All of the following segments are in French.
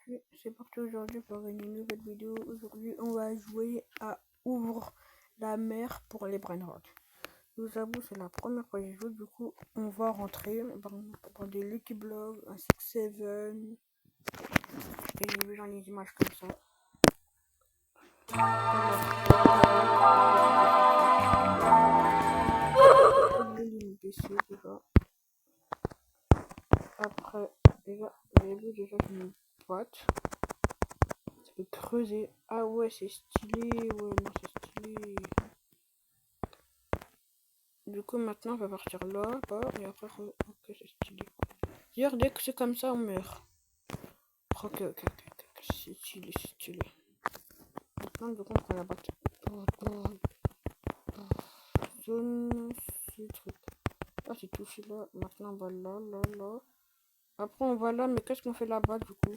puis c'est parti aujourd'hui pour une nouvelle vidéo. Aujourd'hui, on va jouer à Ouvre la mer pour les Brainrot. Je vous avoue, c'est la première fois que je joue, du coup, on va rentrer par des Lucky Blog, un 6-7, et j'ai vu dans les images comme ça. Après, déjà, j'ai vu déjà une boîte. Ça peut creuser. Ah ouais, c'est stylé. Ouais, non, c'est stylé. Du coup, maintenant, on va partir là, bas, et après, ok, c'est stylé. D'ailleurs, dès que c'est comme ça, on meurt. Ok, c'est stylé, c'est stylé. Maintenant, du coup, on prend la boîte. Zone, ce truc. Ah, c'est touché là. Maintenant, on va là, là, là. Après, on va là, mais qu'est-ce qu'on fait là-bas, du coup?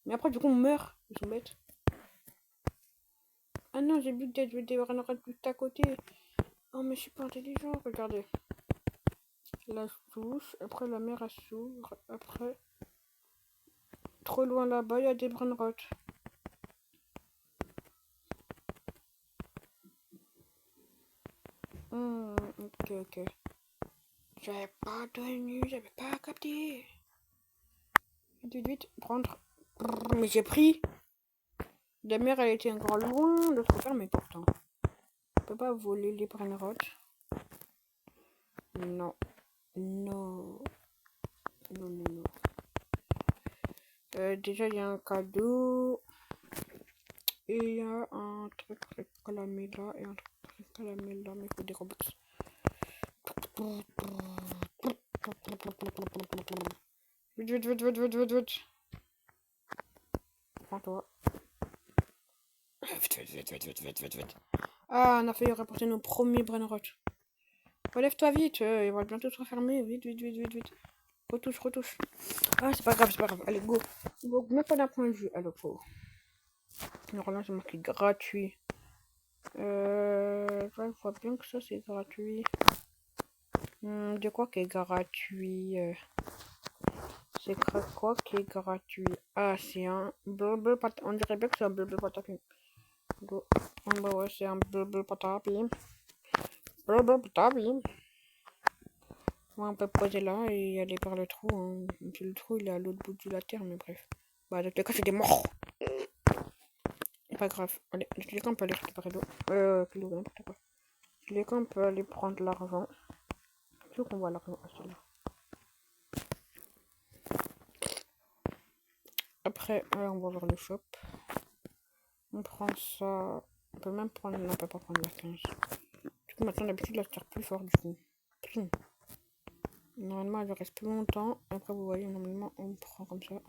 Mais après, du coup, on meurt. Ils sont bêtes. Ah non, j'ai vu que je vais devoir en juste à côté. Oh, mais je suis pas intelligent, regardez. Là, je touche. Après, la mer, elle s'ouvre. Après, trop loin là-bas, il y a des brainrots. Ok. J'avais pas tenu, j'avais pas capté. Vite, prendre. Mais j'ai pris. La mer, elle était encore loin de se faire, mais pourtant. On peut pas voler les brainrots. Non. Déjà, il y a un cadeau. Et il y a un truc réclamé là. Et un truc réclamé là. Mais il faut des Robux. Vite. Prends-toi. Vite. Ah, on a failli rapporter nos premiers brainrots. Relève-toi vite. Il va bientôt se refermer. Vite. Retouche. Ah, c'est pas grave. Allez, go. Même pas d'un point de vue. Alors, faut. Normalement, c'est marqué gratuit. Je vois bien que ça, c'est gratuit. De quoi qui est gratuit? C'est quoi qui est gratuit? Ah, c'est un bleu patate. On dirait bien que c'est un bleu patate. Go. Bah ouais, c'est un bleu patate. Ouais, on peut poser là et aller par le trou. Hein. Le trou, il est à l'autre bout de la terre, mais bref. Bah, dans tous les cas, c'est des morts. C'est pas grave. Allez, dans tous les cas, on peut aller récupérer l'eau. N'importe quoi. Dans tous les cas, on peut aller prendre l'argent. Surtout qu'on voit l'argent à celui-là. Après, on va voir le shop. On prend ça. On peut même prendre. Non, on peut pas prendre la 15. Du coup, maintenant, d'habitude, là, je tire plus fort du coup. Normalement, elle reste plus longtemps. Après, vous voyez, normalement, on prend comme ça.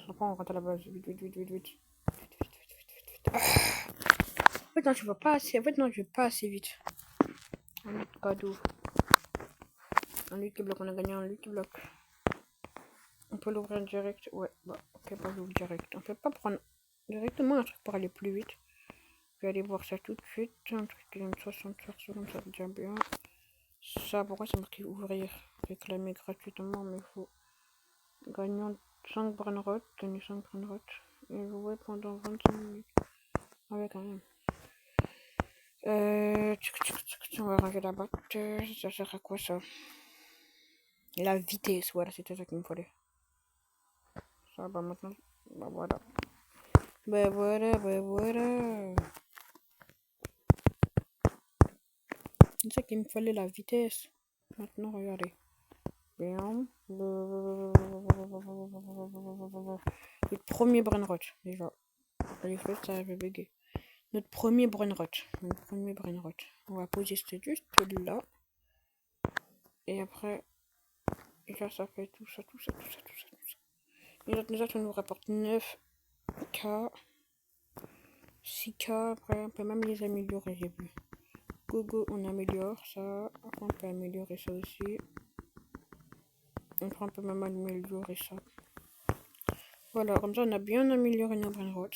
Après, on rentre à la base. Vite. Ah. En fait, non, je vais pas assez vite. Un autre cadeau. Un Lucky Block. On a gagné un Lucky Block. On peut l'ouvrir direct. Ouais, bah, ok, pas l'ouvrir direct. On peut pas prendre directement un truc pour aller plus vite. Je vais aller voir ça tout de suite. Un truc qui donne 64 secondes, ça veut dire bien. Ça, pourquoi c'est marqué ouvrir? Réclamer gratuitement, mais il faut gagner 5 brainrots, gagner 5 brainrots et jouer pendant 25 minutes. Ah ouais, quand même. On va ranger la boîte. Ça sert à quoi ça? La vitesse, voilà, c'était ça qu'il me fallait. Ça, bah maintenant, bah voilà. C'est ça qu'il me fallait, la vitesse. Maintenant, regardez. Le premier brainrot, déjà. Les choses, ça avait bugué. Notre premier brainrot. On va poser juste là. Et après, déjà, ça fait tout ça. Et déjà, ça nous rapporte 9K. 6K. Après, on peut même les améliorer, j'ai vu. Go, on améliore ça. Après, on peut améliorer ça aussi. Après, on peut même améliorer ça. Voilà, comme ça, on a bien amélioré nos brainrots.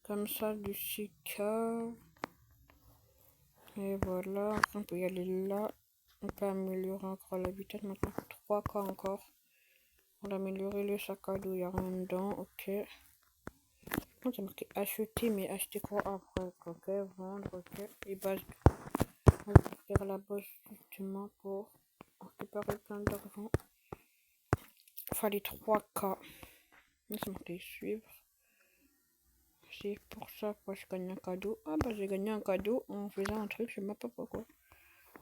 Comme ça, du 6K. Et voilà, après, on peut y aller là. On peut améliorer encore la vitesse. Maintenant, 3K encore. Pour l'améliorer, le sac à dos, il n'y a rien dedans. Ok. Oh, c'est marqué acheter, mais acheter quoi après? Ok, vendre, ok. Et base, on va faire la base justement pour récupérer plein d'argent. Fallait 3K. C'est marqué suivre. C'est pour ça que je gagne un cadeau. Ah bah j'ai gagné un cadeau en faisant un truc, je sais même pas pourquoi.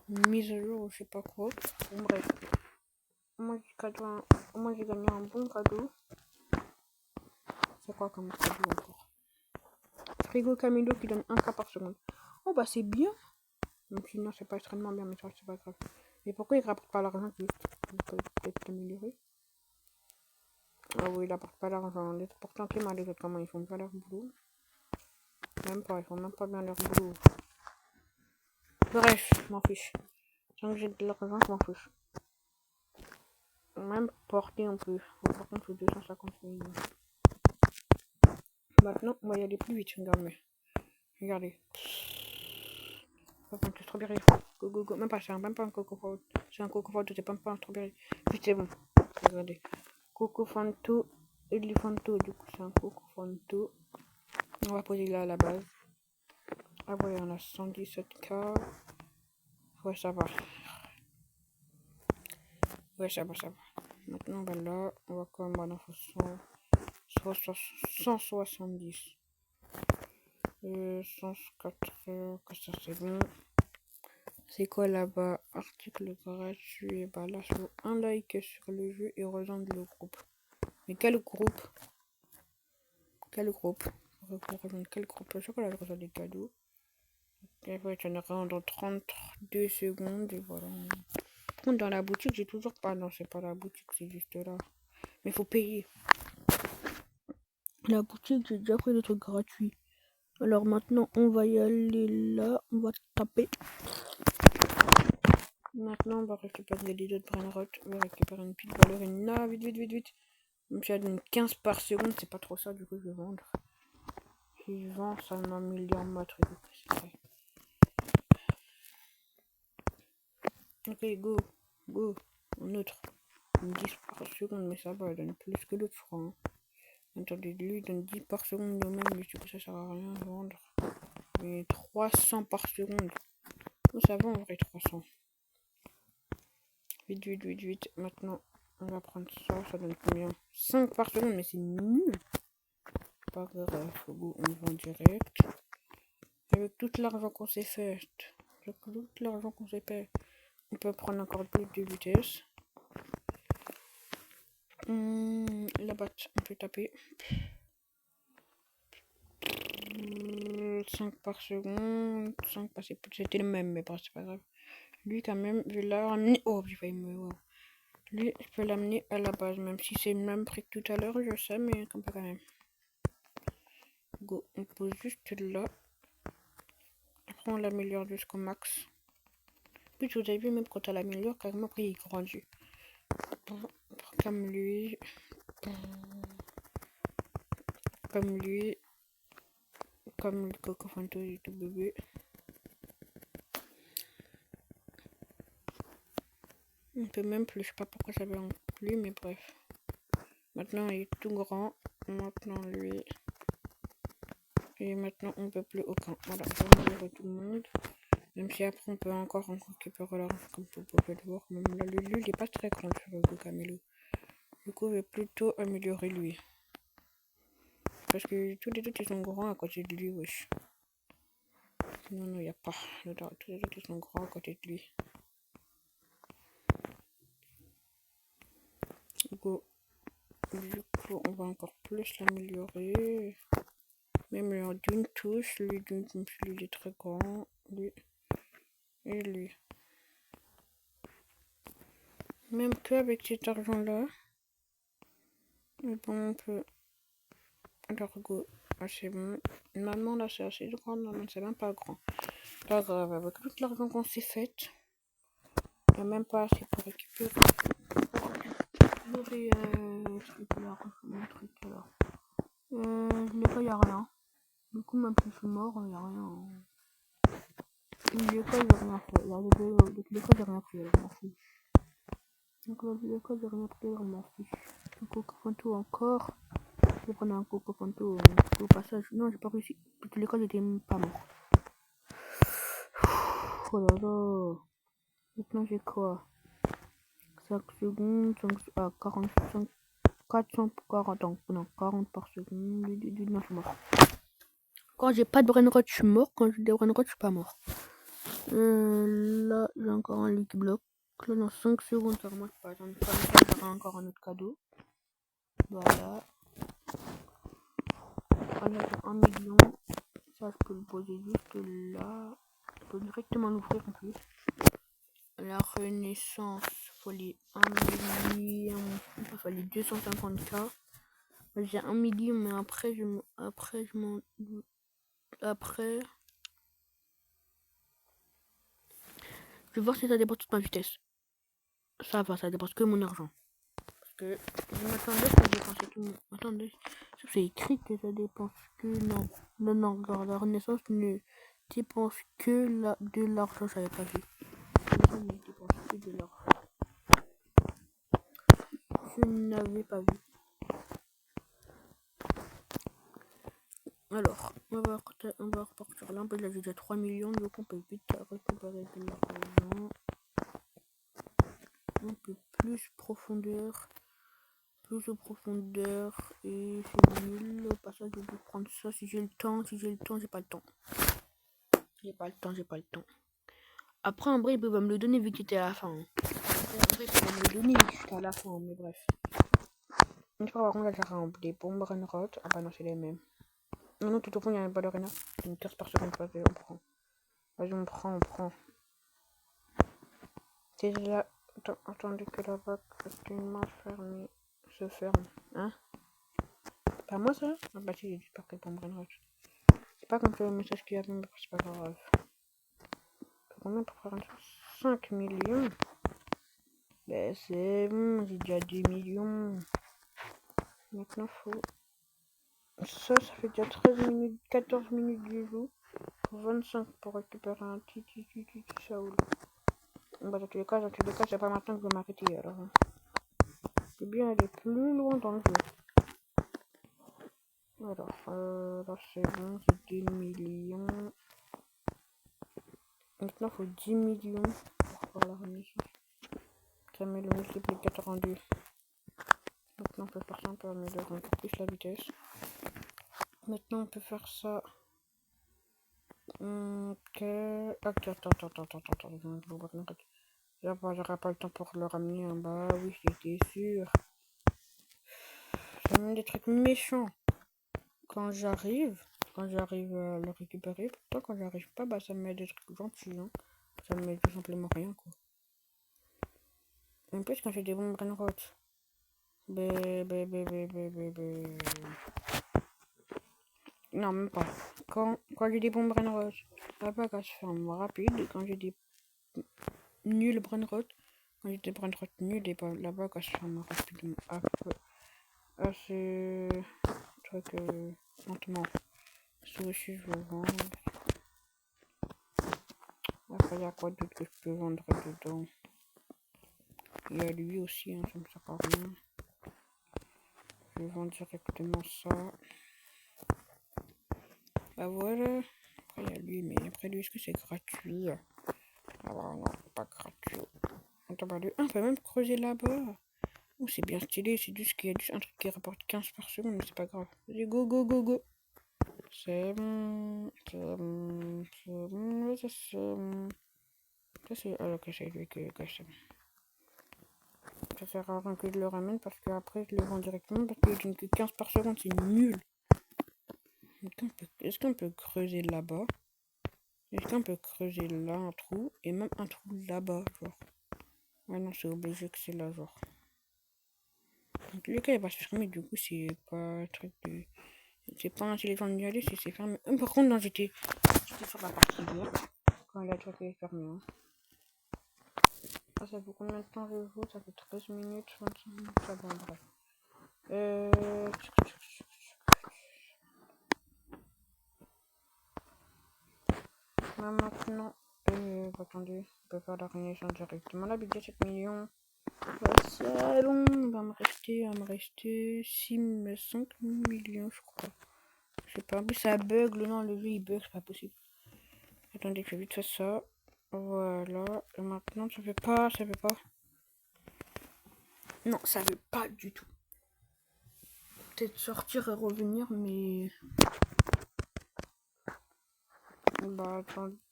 Une mise à jour ou je sais pas quoi. Bon, bref. Moi j'ai gagné un bon cadeau. C'est quoi comme cadeau encore? Frigo Camilo qui donne 1K par seconde. Oh bah c'est bien. Même sinon c'est pas extrêmement bien, mais ça c'est pas grave. Mais pourquoi il rapporte pas l'argent juste? Il peut peut-être l'améliorer. Ah oui, il apporte pas l'argent. Pourtant Clément, les autres comment ils font pas leur boulot. Même pas, ils font même pas bien leur boulot. Bref, je m'en fiche. Tant que j'ai de l'argent, je m'en fiche. Même porter un peu. Par contre, 250 000. Maintenant, on va y aller plus vite, regardez. Regardez. Par contre, strawberry. Go, go, go. Même pas, c'est même pas un coco fruit. C'est un coco fruit, c'est même pas un strawberry. Vite, c'est bon. Regardez. Coco Fanto. Elefanto, du coup, c'est un coco Fanto. On va poser là à la base. Ah ouais, on a 117K. Ouais, ça va. Ouais, ça va, ça va. Maintenant, bah là, on va quand même avoir 170. 104, que ça c'est bon. C'est quoi là-bas? Article gratuit. Bah là, je veux un like sur le jeu et rejoindre le groupe. Mais quel groupe? Quel groupe? Rejoindre quel groupe? Je sais qu'on a rejoint des cadeaux. Et ouais, j'en aurai dans 32 secondes. Et voilà. Par contre, dans la boutique, j'ai toujours pas. Non, c'est pas la boutique, c'est juste là. Mais faut payer. La boutique, j'ai déjà pris des trucs gratuits. Alors maintenant, on va y aller là. On va taper. Maintenant, on va récupérer les autres brainrots. On va récupérer une pile ballerina. Vite, vite, vite, vite. Même si elle donne 15 par seconde, c'est pas trop ça. Du coup, je vais vendre. Si je vends, ça m'améliore ma truc. C'est vrai. Ok, go. Go. Un autre. 10 par seconde, mais ça va, elle donne plus que l'autre, je crois. Hein. Attendez, lui, il donne 10 par seconde le même, mais du coup, ça sert à rien de vendre. Mais 300 par seconde. Oh, ça va en vrai, 300. Vite, vite, vite, vite. Maintenant, on va prendre ça. Ça donne combien? 5 par seconde, mais c'est nul. Pas grave, on vend direct. Avec tout l'argent qu'on s'est fait. Avec tout l'argent qu'on s'est fait. On peut prendre encore plus de vitesse. La batte, on peut taper. 5 par seconde. 5 par seconde. C'était le même, mais bon, c'est pas grave. Lui, quand même, je vais l'amener. Oh, j'ai failli me. Wow. Lui, je peux l'amener à la base, même si c'est le même prix que tout à l'heure, je sais, mais quand même. Go, on pose juste là. Après, on l'améliore jusqu'au max. Puis, vous avez vu, même quand on l'améliore, carrément, après, il grandit. Comme lui. Comme lui. Comme le Coco Fanto et tout bébé. On peut même plus, je sais pas pourquoi ça veut plus, mais bref. Maintenant, il est tout grand. Maintenant, lui. Et maintenant, on peut plus aucun. Voilà, je vais enlever tout le monde. Même si après, on peut encore récupérer l'argent, comme vous pouvez le voir. Même là, lui, il est pas très grand sur le Camelo. Du coup, je vais plutôt améliorer lui. Parce que tous les autres, ils sont grands à côté de lui, wesh. Non, non, il n'y a pas. Tous les autres, ils sont grands à côté de lui. Go. Du coup, on va encore plus l'améliorer. Même d'une touche, lui, il est très grand. Lui. Et lui. Même qu'avec cet argent-là, bon, on peut. Alors, go. Ah, c'est bon. Maman, là, c'est assez grand. Maman, c'est même pas grand. Pas grave, avec tout l'argent qu'on s'est fait, il n'y a même pas assez pour récupérer. Les gars, il n'y a rien. Du coup, même si je suis mort, il n'y a rien. Les gars, j'ai rien fait. Il y a les gars, j'ai rien fait, je m'en fiche. Donc, les gars, j'ai rien fait, je m'en fiche. Un Coco Fanto encore. Je vais prendre un Coco Fanto au passage. Non, j'ai pas réussi. Toutes les cas, j'étais pas mort. Oh là là. Maintenant, j'ai quoi? 5 secondes, 45, 440 ans. Non, 40 par seconde. Non, je suis mort. Quand j'ai pas de brainrot, je suis mort. Quand j'ai des brainrot, je suis pas mort. Là, j'ai encore un Lucky Block. Là, dans 5 secondes, ça remarque pas. Attends, j'aurai encore un autre cadeau. Voilà. Là, j'ai 1 million. Ça, je peux le poser juste là. Je peux directement l'ouvrir en plus. La Renaissance, fallait 1 million. Il fallait 250K. J'ai 1 million, mais après, après, je vais voir si ça dépasse toute ma vitesse. Ça va, ça dépasse que mon argent. Parce que je m'attendais que ça dépense tout mon... Attendez, c'est écrit que ça dépense que... Non, non, non, genre la Renaissance ne dépense que de l'argent, j'avais pas vu. La Renaissance ne dépense que de l'argent. Je n'avais pas vu. Alors, on va repartir là. Là, j'ai déjà 3 millions, donc on peut vite récupérer de l'argent. Un peu plus profondeur. Plus de profondeur. Et c'est nul. Au passage, je vais prendre ça si j'ai le temps. Si j'ai le temps, j'ai pas le temps. J'ai pas le temps. Après, en vrai, il peut me le donner vu qu'il était à la fin. En vrai, il peut me le donner vu qu'il était à la fin, mais bref. Une fois, par contre, là, j'ai des bombes Renrot. Ah bah non, c'est les mêmes. Non, tout au fond, il n'y a pas de renard. Une 15 par seconde, on prend. Vas-y, on prend. C'est là. Attendez que la vague actuellement se ferme. Hein? Pas moi ça? Ah bah si, j'ai dit pas que pour me rendre. C'est pas comme le message qu'il y avait, mais c'est pas grave. Combien pour faire 5 millions? Ben c'est bon, j'ai déjà 2 millions. Maintenant faut. Ça fait déjà 13 minutes, 14 minutes du jeu. 25 pour récupérer un petit Saoul. Bah dans tous les cas, c'est pas maintenant que je vais m'arrêter alors. Je vais bien aller plus loin dans le jeu. Alors, là c'est bon, c'est 2 millions. Maintenant, il faut 10 millions pour faire la renaissance. Ça met le multiplicateur en 2. Maintenant, on peut faire ça, on peut améliorer encore plus la vitesse. Maintenant, on peut faire ça. Ok. Attends. J'aurai pas le temps pour le ramener en bas. Oui, j'étais sûr. C'est même des trucs méchants. Quand j'arrive à le récupérer, pourtant quand j'arrive pas, bah ça me met des trucs gentils, hein. Ça me met tout simplement rien, quoi. En plus, quand j'ai des bombes Renrot, non, même pas. Quand j'ai des bombes Renrot, la bague elle se ferme rapide. Et quand j'ai des nuls Renrot, quand j'ai des Renrot nuls, la bague elle se ferme rapidement. Assez truc lentement. Ça aussi, je veux vendre. Après, il y a quoi d'autre que je peux vendre dedans? Il y a lui aussi, hein, ça me sert à rien. Je vais vendre directement ça. Bah voilà. Après, il y a lui, mais après lui, est-ce que c'est gratuit? Ah bah non, pas gratuit. Attends, bah lui, on peut même creuser là-bas. Oh, c'est bien stylé, c'est juste qu'il y a juste un truc qui rapporte 15 par seconde, mais c'est pas grave. Vas-y, go. C'est bon, c'est bon. C'est bon. Ça, c'est... Ah, ok, c'est lui que c'est bon. Ça sert à rien que je le ramène parce qu'après je le vends directement parce qu'il donne que 15 par seconde, c'est nul. Est-ce qu'on peut creuser là-bas? Est-ce qu'on peut creuser là un trou et même un trou là-bas, genre? Ouais, non, c'est obligé que c'est là, genre. Donc, le cas il va se fermer, du coup, c'est pas un truc de. C'est pas intelligent d'y aller si c'est fermé. Par contre, non, j'étais sur la partie verte quand la truc est fermé. Hein. Ah, ça fait combien de temps je joue? Ça fait 13 minutes, 25 minutes, ça va, bref. Maintenant, attendez, on peut faire la renaissance directement. Là, budget 7 millions. C'est long. Il va me rester 5 millions, je crois. Je sais pas. En plus, ça bug. Non, le jeu il bug, c'est pas possible. Attendez, je vais vite faire ça. Voilà. Et maintenant, ça fait pas. Non, ça veut pas du tout. Peut-être sortir et revenir, mais. Bah,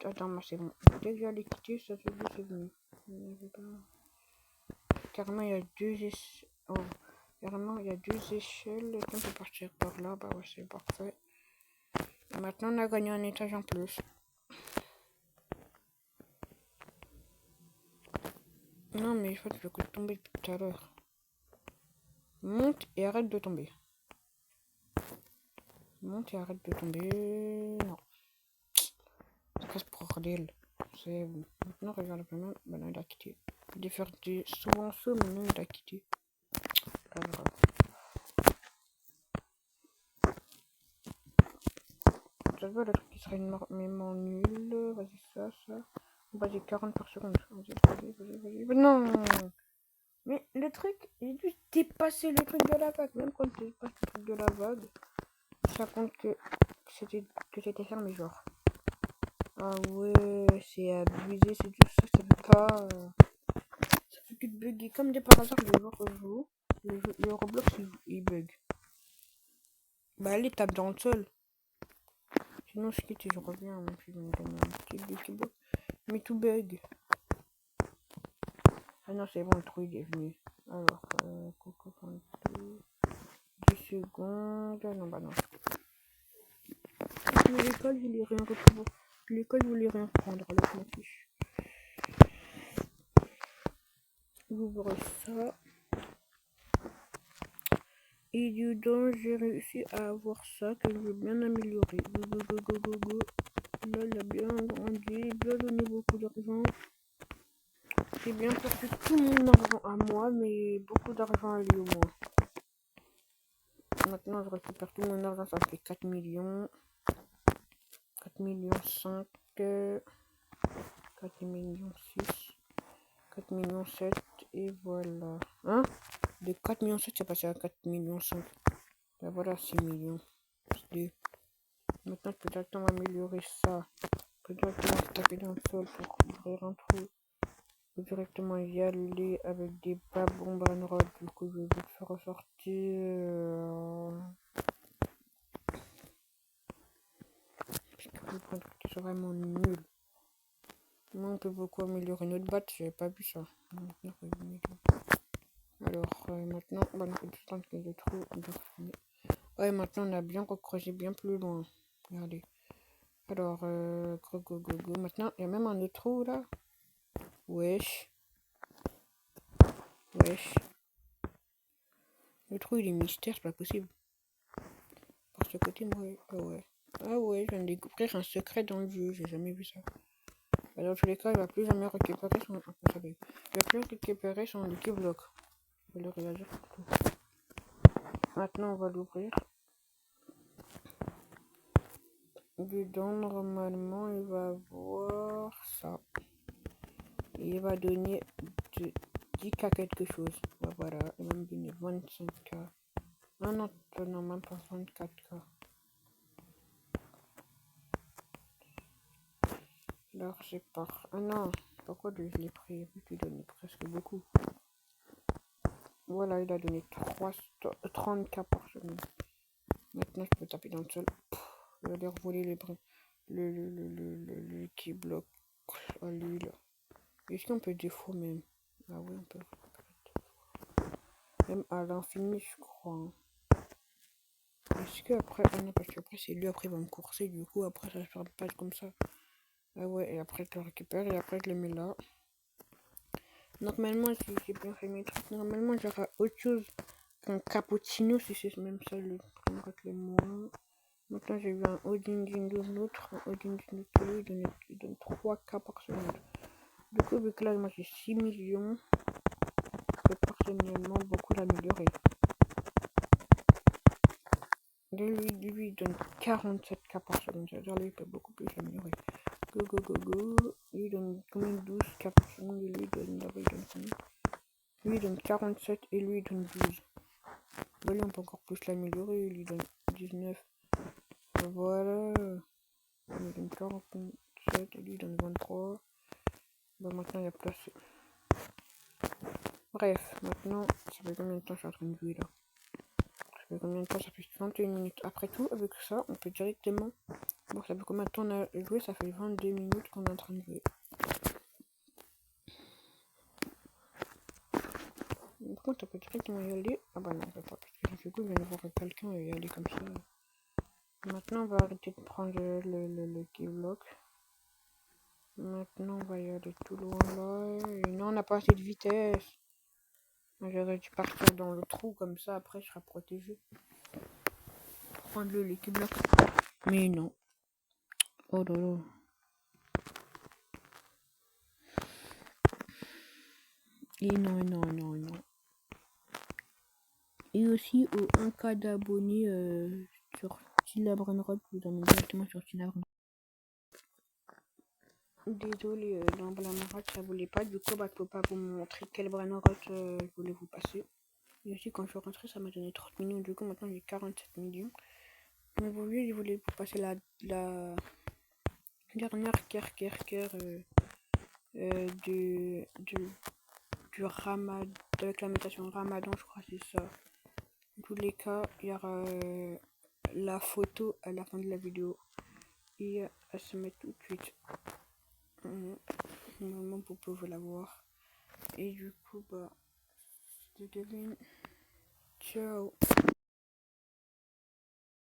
attends, moi c'est bon. Dès que j'allais quitter, ça se dit c'est venu. Carrément, il y a deux échelles. Oh. Carrément, il y a deux échelles. Et on peut partir par là. Bah ouais, c'est parfait. Et maintenant, on a gagné un étage en plus. Non, mais il faut que je tomber depuis tout à l'heure. Monte et arrête de tomber. Monte et arrête de tomber. Non. C'est casse pour bordel. C'est bon. Maintenant, regarde le même. Maintenant, il a quitté. Il devait faire souvent ça, maintenant, il a quitté. Alors. Ça va, le truc qui serait énormément nul. Vas-y, ça. Vas-y, 40 par seconde. Vas-y. Non. Mais le truc, il a dû dépasser le truc de la vague. Même quand tu dépasses le truc de la vague, ça compte que c'était fermé, genre. Ah ouais, c'est abusé, c'est tout ça, ça veut pas. Ça fait que de bugger. Comme de par hasard, le jour que je joue, le Roblox il bug. Bah allez, tape dans le sol. Sinon, je quitte et je reviens. Mais puis, mais tout bug. Ah non, c'est bon, le trou il est venu. Alors, Coco 22. 10 secondes. Non, bah non. Mais l'école, je voulais rien retrouver. L'école, je voulais rien prendre, alors je m'en fiche. J'ouvre ça. Et dedans, j'ai réussi à avoir ça que je veux bien améliorer. Go. Là, il a bien grandi, bien donné beaucoup d'argent. J'ai bien perdu tout mon argent à moi, mais beaucoup d'argent à lui au moins. Maintenant, je récupère tout mon argent, ça fait 4 millions. 4 millions 5. 4 millions 6. 4 millions 7. Et voilà. Hein? De 4 millions 7, c'est passé à 4 millions 5. Ben voilà, 6 millions. Maintenant, je peux directement améliorer ça. Je peux directement se taper dans le sol pour ouvrir un trou. Je peux directement y aller avec des babons banrod. Du coup, je vais vite faire ressortir. Parce que je prends que c'est vraiment nul. Moi, on peut beaucoup améliorer notre batte. J'avais pas vu ça. Alors, maintenant, on va nous faire le trou. Ouais, maintenant, on a bien recreusé bien plus loin. Regardez. Alors, go. Maintenant, il y a même un autre trou là. Wesh. Le trou il est mystère, c'est pas possible. Par ce côté, moi, ah ouais, je viens de découvrir un secret dans le jeu, j'ai jamais vu ça. Bah, dans tous les cas, il va plus jamais récupérer son. Il va plus récupérer son Lucky Block. Je vais le réagir pour tout. Maintenant, on va l'ouvrir. Dedans, normalement, il va avoir ça. Et il va donner 10K quelque chose. Bah, voilà, il va me donner 25K. Non, même pas 24K. Alors, c'est par. Ah non, pourquoi je l'ai pris? Vu qu'il donnait presque beaucoup. Voilà, il a donné 30K par semaine. Maintenant, je peux taper dans le sol. Je vais aller revoler les brins. Le qui bloque à lui là. Est-ce qu'on peut défaut même? Ah oui, on peut. Même à l'infini, je crois. Hein. Est-ce que après. Ah non, parce qu'après, c'est lui, après, il va me courser. Du coup, après, ça se passe comme ça. Ah ouais, et après, je le récupère et après, je le mets là. Normalement, si j'ai bien fait mes trucs, normalement, j'aurai autre chose qu'un cappuccino, si c'est même ça le le moins. Maintenant, j'ai eu un Odin de l'autre. Odin de l'autre, il donne 3K par seconde. Du coup, vu que là, moi, j'ai 6 millions, je peux personnellement beaucoup l'améliorer. Lui, il donne 47K par seconde. C'est-à-dire, lui, il peut beaucoup plus l'améliorer. Go. Lui, il donne combien? 12K par seconde. Et lui, il donne combien? Lui, il donne 47 et lui, il donne 12. Bah, lui, on peut encore plus l'améliorer. Il lui donne 19. Voilà. Il lui donne 47 et lui, il donne 23. Bah, maintenant, il y a place. Bref, maintenant, ça fait combien de temps je suis en train de jouer là? Ça fait combien de temps? Ça fait 21 minutes. Après tout, avec ça, on peut directement... Bon, ça fait combien de temps on a joué? Ça fait 22 minutes qu'on est en train de jouer. Par contre, on peut directement y aller. Ah bah non, on peut pas. Parce que ça fait quoi? Je viens de voir quelqu'un y aller comme ça. Maintenant, on va arrêter de prendre le keyblock. Maintenant, on va y aller tout loin là. Et non, on n'a pas assez de vitesse. J'aurais dû partir dans le trou comme ça. Après, je serai protégé. Prendre le keyblock. Mais non. Oh là là. Et non, non, non, non. Et aussi au 1K d'abonnés sur Tilabrunrod, vous emmène directement sur Tilabrunrod. Désolé, dans Blamarod, ça voulait pas, du coup, bah, je peux pas vous montrer quel Brunrod je voulais vous passer. Et aussi, quand je suis rentrée, ça m'a donné 30 millions, du coup, maintenant j'ai 47 millions. Mais vous voyez, je voulais vous passer la dernière du Ramadan, de l'acclamation Ramadan, je crois, c'est ça. Dans tous les cas, il y aura la photo à la fin de la vidéo. Et elle se met tout de suite. Normalement, vous pouvez la voir. Et du coup, bah, c'était Devin. Ciao.